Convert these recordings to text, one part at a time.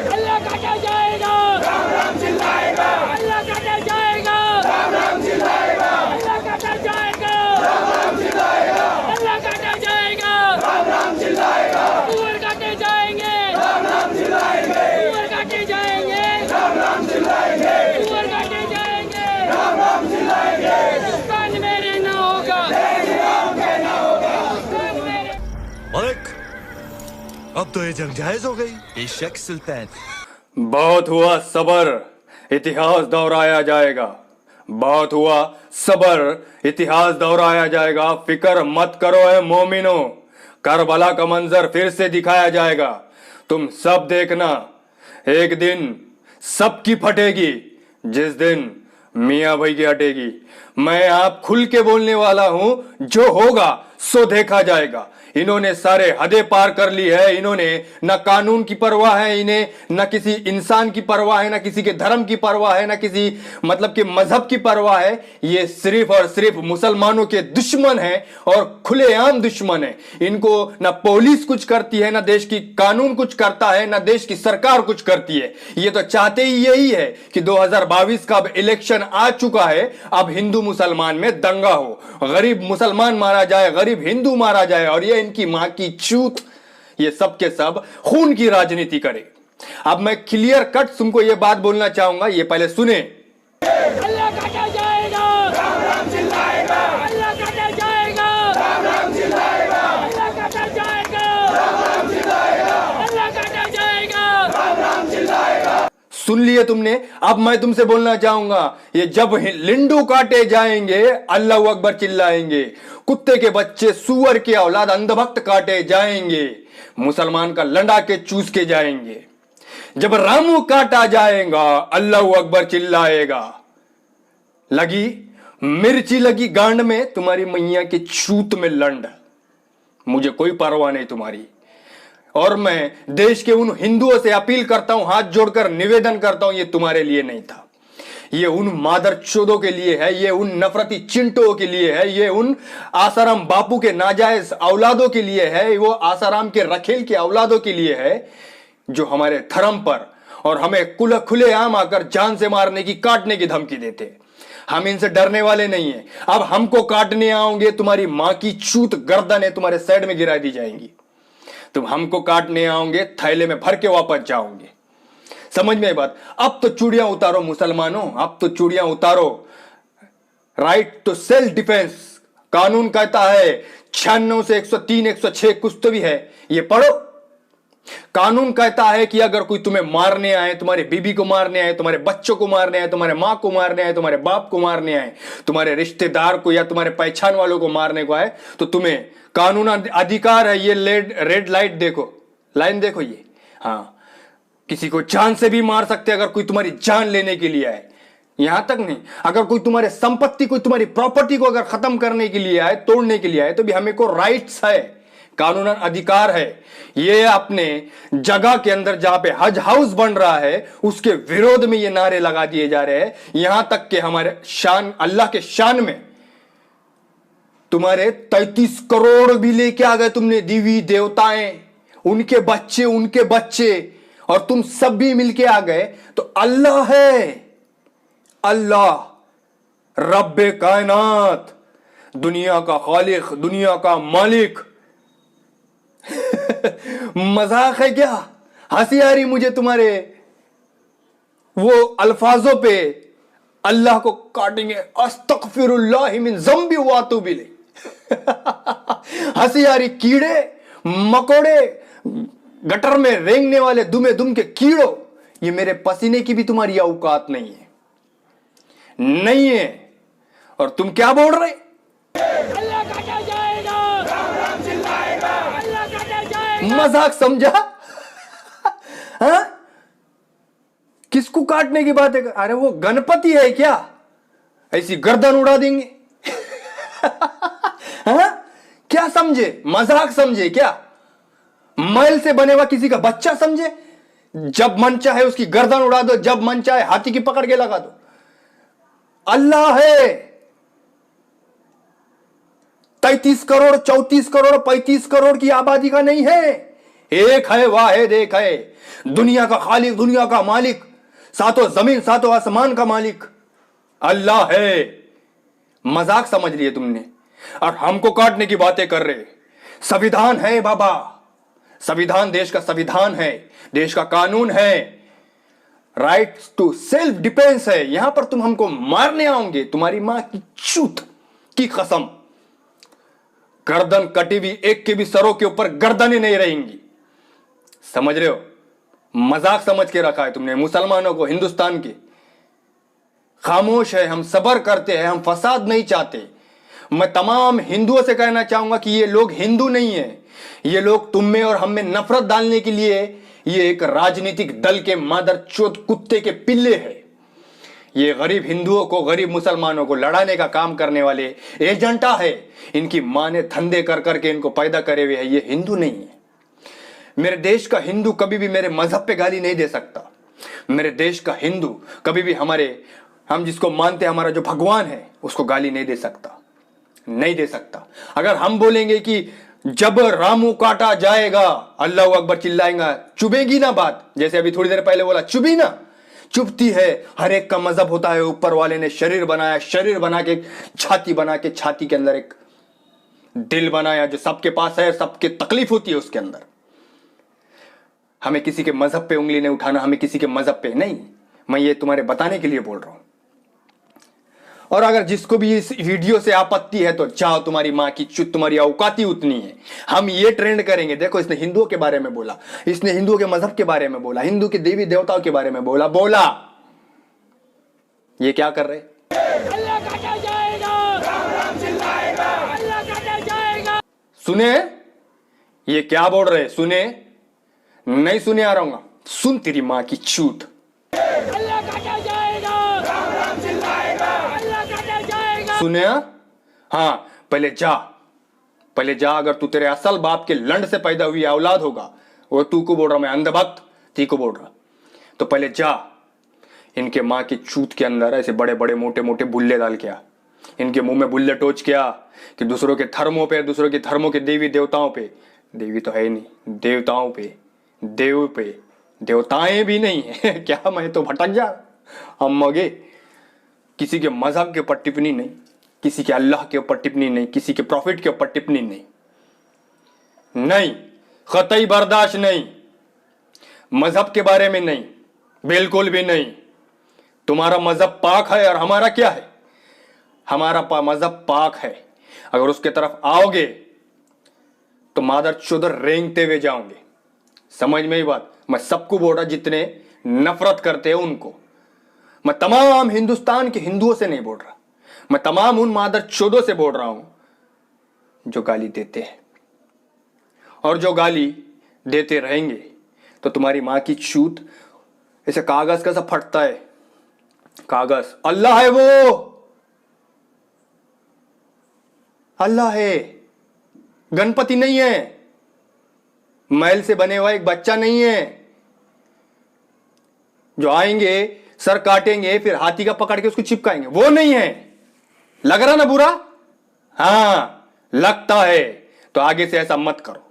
अल्लाह काटा जाएगा, राम राम चिल्लाएगा। अल्लाह काटा जाएगा, राम राम चिल्लाएगा। अल्लाह काटा जाएगा, राम राम चिल्लाएगा। अल्लाह काटा जाएगा, राम राम चिल्लाएगा। कुंवर काटे जाएंगे, राम राम चिल्लाएंगे। कुंवर काटे जाएंगे, राम राम चिल्लाएंगे। कुंवर काटे जाएंगे, राम राम चिल्लाएंगे। हिंदुस्तान में रहना होगा, जय श्री राम कहना होगा। हिंदुस्तान में मलिक, अब तो ये जंग जायज हो गई। बेशक सुल्तान। बहुत हुआ सबर, इतिहास दोहराया जाएगा। बहुत हुआ सबर, इतिहास दोहराया जाएगा। फिक्र मत करो है मोमिनो, करबला का मंजर फिर से दिखाया जाएगा। तुम सब देखना, एक दिन सबकी फटेगी, जिस दिन मियां भाई की हटेगी। मैं आप खुल के बोलने वाला हूं, जो होगा सो देखा जाएगा। इन्होंने सारे हदें पार कर ली है। इन्होंने न कानून की परवाह है, इन्हें न किसी इंसान की परवाह है, न किसी के धर्म की परवाह है, न किसी मतलब के मजहब की परवाह है। ये सिर्फ और सिर्फ मुसलमानों के दुश्मन हैं और खुलेआम दुश्मन है। इनको न पुलिस कुछ करती है, न देश की कानून कुछ करता है, न देश की सरकार कुछ करती है। ये तो चाहते ही यही है कि 2022 का अब इलेक्शन आ चुका है, अब हिंदू मुसलमान में दंगा हो, गरीब मुसलमान मारा जाए, गरीब हिंदू मारा जाए, और ये इनकी मां की चूत, ये सब के सब खून की राजनीति करे। अब मैं क्लियर कट तुमको ये बात बोलना चाहूंगा, ये पहले सुने। अल्लाह काटा जाएगा, राम राम चिल्लाएगा। अल्लाह काटा जाएगा, राम राम चिल्लाएगा। अल्लाह काटा जाएगा, राम राम चिल्लाएगा। अल्लाह काटा जाएगा, राम राम चिल्लाएगा। सुन लिए तुमने। अब मैं तुमसे बोलना चाहूंगा, ये जब लिंडू काटे जाएंगे अल्लाह अकबर चिल्लाएंगे, कुत्ते के बच्चे सूअर के औलाद अंधभक्त काटे जाएंगे, मुसलमान का लंडा के चूस के जाएंगे। जब रामू काटा जाएगा अल्लाह अकबर चिल्लाएगा। लगी मिर्ची लगी गांड में, तुम्हारी मैया के छूत में लंड, मुझे कोई परवाह नहीं तुम्हारी। और मैं देश के उन हिंदुओं से अपील करता हूं, हाथ जोड़कर निवेदन करता हूं, ये तुम्हारे लिए नहीं था, ये उन मादरचोदों के लिए है, ये उन नफरती चिंटों के लिए है, ये उन आसाराम बापू के नाजायज औलादों के लिए है, वो आसाराम के रखेल के औलादों के लिए है, जो हमारे धर्म पर और हमें खुलेआम आकर जान से मारने की, काटने की धमकी देते। हम इनसे डरने वाले नहीं है। अब हमको काटने आओगे, तुम्हारी मां की चूत गर्दन तुम्हारे साइड में गिरा दी जाएंगी। तुम हमको काटने आओगे, थैले में भर के वापस जाओगे। समझ में बात। अब तो चूड़ियां उतारो मुसलमानों, अब तो चूड़ियां उतारो। राइट टू सेल्फ डिफेंस कानून कहता है, 96 से 103 106 कुछ तो भी है, ये पढ़ो। कानून कहता है कि अगर कोई तुम्हें मारने आए, तुम्हारे बीबी को मारने आए, तुम्हारे बच्चों को मारने आए, तुम्हारे मां को मारने आए, तुम्हारे बाप को मारने आए, तुम्हारे रिश्तेदार को या तुम्हारे पहचान वालों को मारने को आए, तो तुम्हें कानून अधिकार है। ये रेड लाइट देखो, लाइन देखो ये, हाँ, किसी को जान से भी मार सकते अगर कोई तुम्हारी जान लेने के लिए आए। यहां तक नहीं, अगर कोई तुम्हारे संपत्ति, कोई तुम्हारी प्रॉपर्टी को अगर खत्म करने के लिए आए, तोड़ने के लिए आए, तो भी हमें को राइट्स है, कानूनन अधिकार है। ये अपने जगह के अंदर जहां पे हज हाउस बन रहा है, उसके विरोध में ये नारे लगा दिए जा रहे हैं। यहां तक कि हमारे शान, अल्लाह के शान में तुम्हारे 33 करोड़ भी लेके आ गए तुमने, देवी देवताएं, उनके बच्चे और तुम सब भी मिलके आ गए। तो अल्लाह है, अल्लाह रब्बे कायनात, दुनिया का खालिक, दुनिया का मालिक। मजाक है क्या? हंसी आ रही मुझे तुम्हारे वो अल्फाजों पे। अल्लाह को काटेंगे, अस्तगफिरुल्लाह मिन ज़ंबी व अतूबु इलैह। हंसी आ रही। कीड़े मकोड़े, गटर में रेंगने वाले दुमे दुम के कीड़ो, ये मेरे पसीने की भी तुम्हारी औकात नहीं है, नहीं है। और तुम क्या बोल रहे? अल्लाह काटा जाएगा, राम राम चिल्लाएगा। अल्लाह काटा जाएगा। मजाक समझा? हाँ, किसको काटने की बात है? अरे वो गणपति है क्या? ऐसी गर्दन उड़ा देंगे। हाँ, क्या समझे? मजाक समझे क्या? मैल से बने हुआ किसी का बच्चा समझे? जब मन चाहे उसकी गर्दन उड़ा दो, जब मन चाहे हाथी की पकड़ के लगा दो। अल्लाह है। 33 करोड़ 34 करोड़ 35 करोड़ की आबादी का नहीं है। एक है, वाहिद एक है, दुनिया का खालिक, दुनिया का मालिक, सातों जमीन सातों आसमान का मालिक अल्लाह है। मजाक समझ लिए तुमने और हमको काटने की बातें कर रहे। संविधान है बाबा, संविधान देश का संविधान है, देश का कानून है, राइट टू सेल्फ डिफेंस है। यहां पर तुम हमको मारने आओगे, तुम्हारी मां की चूत की कसम, गर्दन कटी हुई एक के भी सरों के ऊपर गर्दनें नहीं रहेंगी। समझ रहे हो? मजाक समझ के रखा है तुमने मुसलमानों को, हिंदुस्तान के। खामोश है, हम सब्र करते हैं, हम फसाद नहीं चाहते। मैं तमाम हिंदुओं से कहना चाहूंगा कि ये लोग हिंदू नहीं है, ये लोग तुम में और हम में नफरत डालने के लिए ये एक राजनीतिक दल के मादरचोद कुत्ते के पिल्ले हैं। ये गरीब हिंदुओं को, गरीब मुसलमानों को लड़ाने का काम करने वाले एजेंटा है। इनकी मां ने धंधे कर करके इनको पैदा करे हुए है, ये हिंदू नहीं है। मेरे देश का हिंदू कभी भी मेरे मजहब पे गाली नहीं दे सकता। मेरे देश का हिंदू कभी भी हम जिसको मानते हैं, हमारा जो भगवान है, उसको गाली नहीं दे सकता, नहीं दे सकता। अगर हम बोलेंगे कि जब रामू काटा जाएगा अल्लाह अकबर चिल्लाएगा, चुभेगी ना बात? जैसे अभी थोड़ी देर पहले बोला, चुभी ना, चुभती है। हर एक का मजहब होता है, ऊपर वाले ने शरीर बनाया, शरीर बना के छाती बना के, छाती के अंदर एक दिल बनाया जो सबके पास है, सबके तकलीफ होती है उसके अंदर। हमें किसी के मजहब पे उंगली नहीं उठाना, हमें किसी के मजहब पे नहीं। मैं ये तुम्हारे बताने के लिए बोल रहा हूं। और अगर जिसको भी इस वीडियो से आपत्ति है तो जाओ, तुम्हारी मां की चुत, तुम्हारी औकाती उतनी है। हम ये ट्रेंड करेंगे, देखो इसने हिंदुओं के बारे में बोला, इसने हिंदुओं के मजहब के बारे में बोला, हिंदू के देवी देवताओं के बारे में बोला। ये क्या कर रहे? अल्लाह काटा जाएगा, राम राम चिल्लाएगा, अल्लाह काटा जाएगा। सुने ये क्या बोल रहे? सुने? नहीं सुने आ रहा, सुन तेरी मां की चूत। अल्लाह काटा जाएगा, राम राम चिल्लाएगा, अल्लाह काटा जाएगा। सुने? हाँ, पहले जा। अगर तू तेरे असल बाप के लंड से पैदा हुई औलाद होगा, वो तू को बोल रहा, मैं अंधभक्त ती को बोल रहा, तो पहले जा इनके मां की चूत के अंदर ऐसे बड़े बड़े मोटे मोटे बुल्ले डाल के आ, इनके मुंह में बुल्ले टोच के आ कि दूसरों के धर्मों पे, दूसरों के धर्मों के देवी देवताओं पे, देवी तो है ही नहीं, देवताओं पे, देव पे, देवताएं भी नहीं है क्या? मैं तो भटक जा। हम मगे किसी के मजहब के ऊपर टिप्पणी नहीं, किसी के अल्लाह के ऊपर टिप्पणी नहीं, किसी के प्रॉफिट के ऊपर टिप्पणी नहीं, कतई बर्दाश्त नहीं। मजहब के बारे में नहीं, बिल्कुल भी नहीं। तुम्हारा मजहब पाक है और हमारा क्या है? हमारा मजहब पाक है। अगर उसके तरफ आओगे तो मादर चौधर रेंगते हुए जाओगे। समझ में ही बात? मैं सबको बोल रहा, जितने नफरत करते हैं उनको। मैं तमाम हिंदुस्तान के हिंदुओं से नहीं बोल रहा, मैं तमाम उन मादर चौधों से बोल रहा हूं जो गाली देते हैं और जो गाली देते रहेंगे। तो तुम्हारी मां की चूत ऐसे कागज का सा फटता है, कागज। अल्लाह है, वो अल्लाह है, गणपति नहीं है, मैल से बने हुआ एक बच्चा नहीं है जो आएंगे, सर काटेंगे, फिर हाथी का पकड़ के उसको चिपकाएंगे, वो नहीं है। लग रहा ना बुरा? हाँ लगता है, तो आगे से ऐसा मत करो,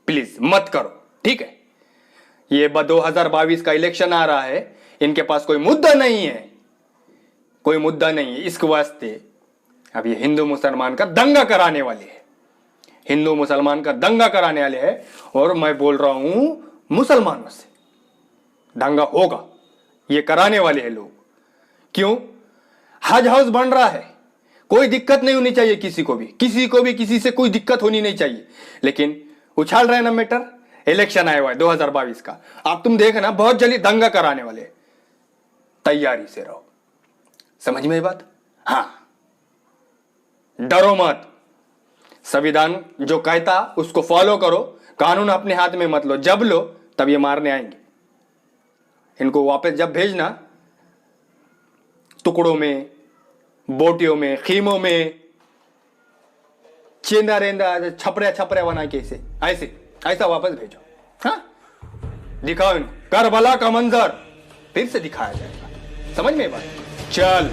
प्लीज मत करो, ठीक है? ये 2022 का इलेक्शन आ रहा है, इनके पास कोई मुद्दा नहीं है, कोई मुद्दा नहीं है। इसके वास्ते अब ये हिंदू मुसलमान का दंगा कराने वाले हैं, हिंदू मुसलमान का दंगा कराने वाले हैं। और मैं बोल रहा हूं मुसलमानों से दंगा होगा, ये कराने वाले हैं लोग। क्यों? हज हाउस बन रहा है, कोई दिक्कत नहीं होनी चाहिए किसी को भी, किसी से कोई दिक्कत होनी नहीं चाहिए, लेकिन उछाल रहे ना मैटर। इलेक्शन आया हुआ है 2022 का, अब तुम देखना बहुत जल्दी दंगा कराने वाले, तैयारी से रहो। समझ में बात? हाँ, डरो मत। संविधान जो कहता उसको फॉलो करो, कानून अपने हाथ में मत लो, जब लो तब ये मारने आएंगे। इनको वापस जब भेजना, टुकड़ों में, बोटियों में, खीमों में, चेंदा रेंदा छपरे बना के ऐसा वापस भेजो। हाँ, दिखाओ इनको करबला का मंजर फिर से दिखाया जाएगा। समझ में बात? चल।